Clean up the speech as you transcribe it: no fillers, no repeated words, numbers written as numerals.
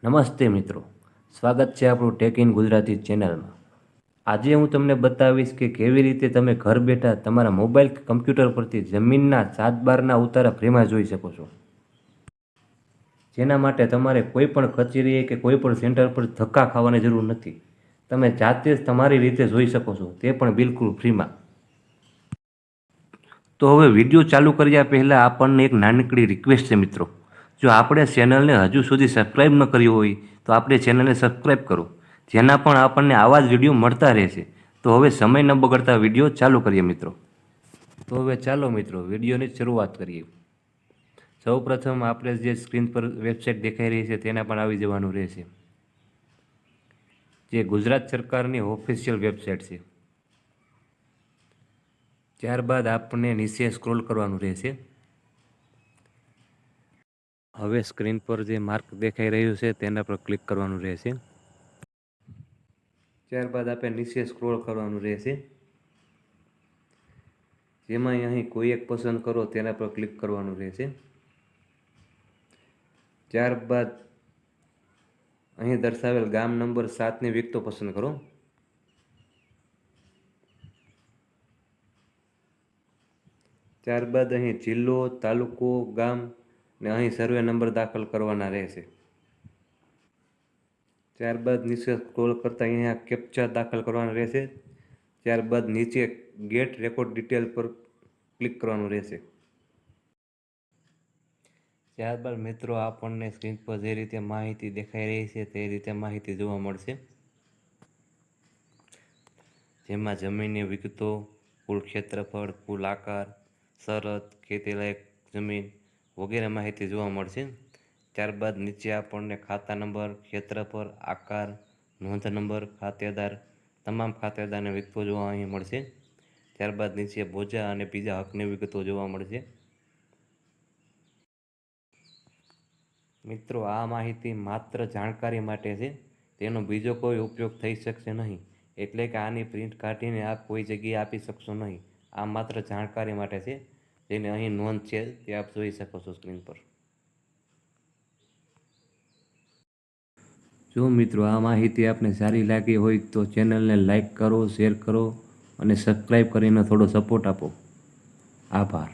નમસ્તે મિત્રો, સ્વાગત છે આપણું ટેક ઇન ગુજરાતી ચેનલમાં। આજે હું તમને બતાવીશ કે કેવી રીતે તમે ઘર બેઠા તમારા મોબાઈલ કે કમ્પ્યુટર પરથી જમીનના 7/12ના ઉતારા ફ્રીમાં જોઈ શકો છો। જેના માટે તમારે કોઈ પણ કચેરીએ કે કોઈ પણ સેન્ટર પર ધક્કા ખાવાની જરૂર નથી। તમે જાતે જ તમારી રીતે જોઈ શકો છો, તે પણ બિલકુલ ફ્રીમાં। તો હવે વિડીયો ચાલુ કર્યા પહેલાં આપણને એક નાનકડી રિક્વેસ્ટ છે મિત્રો, જો આપણે ચેનલને હજુ સુધી સબસ્ક્રાઈબ ન કરી હોય તો આપણે ચેનલને સબસ્ક્રાઈબ કરો, જેના પણ આપણને આવા જ વિડીયો મળતા રહેશે। તો હવે સમય ન બગડતા વિડીયો ચાલુ કરીએ મિત્રો। તો હવે ચાલો મિત્રો વિડીયોની શરૂઆત કરીએ। સૌપ્રથમ આપણે જે સ્ક્રીન પર વેબસાઇટ દેખાઈ રહી છે તેના પણ આવી જવાનું રહેશે, જે ગુજરાત સરકારની ઓફિશિયલ વેબસાઇટ છે। ત્યારબાદ આપણે નીચે સ્ક્રોલ કરવાનું રહેશે। હવે સ્ક્રીન પર જે માર્ક દેખાઈ રહ્યું છે તેના પર ક્લિક કરવાનું રહેશે। ત્યારબાદ આપણે નીચે સ્ક્રોલ કરવાનું રહેશે, જેમાં અહીં કોઈ એક પસંદ કરો તેના પર ક્લિક કરવાનું રહેશે। ત્યારબાદ અહીં દર્શાવેલ ગામ નંબર 7ની વિગતો પસંદ કરો। ત્યારબાદ અહીં જિલ્લો, તાલુકો, ગામ ને અહીં સર્વે નંબર દાખલ કરવાના રહેશે। ત્યારબાદ નીચે સ્ક્રોલ કરતા અહીંયા કેપ્ચા દાખલ કરવાના રહેશે। ત્યારબાદ નીચે ગેટ રેકોર્ડ ડિટેલ પર ક્લિક કરવાનું રહેશે। ત્યારબાદ મિત્રો આપણને સ્ક્રીન પર જે રીતે માહિતી દેખાઈ રહી છે તે રીતે માહિતી જોવા મળશે, જેમાં જમીનની વિગતો, કુલ ક્ષેત્રફળ, કુલ આકાર, શરત, ખેતીલાયક જમીન વગેરે માહિતી જોવા મળશે। ત્યારબાદ નીચે આપણને ખાતા નંબર, ક્ષેત્રફળ, આકાર, નોંધ નંબર, ખાતેદાર, તમામ ખાતેદારની વિગતો જોવા અહીં મળશે। ત્યારબાદ નીચે બોજા અને બીજા હકની વિગતો જોવા મળશે। મિત્રો આ માહિતી માત્ર જાણકારી માટે છે, તેનો બીજો કોઈ ઉપયોગ થઈ શકશે નહીં, એટલે કે આની પ્રિન્ટ કાઢીને આપ કોઈ જગ્યાએ આપી શકશો નહીં। આ માત્ર જાણકારી માટે છે, જેની અહીં નોંધ છે તે આપ જોઈ શકો છો સ્ક્રીન પર। જો મિત્રો આ માહિતી આપને સારી લાગી હોય તો ચેનલને લાઈક કરો, શેર કરો અને સબસ્ક્રાઈબ કરીને થોડો સપોર્ટ આપો। આભાર।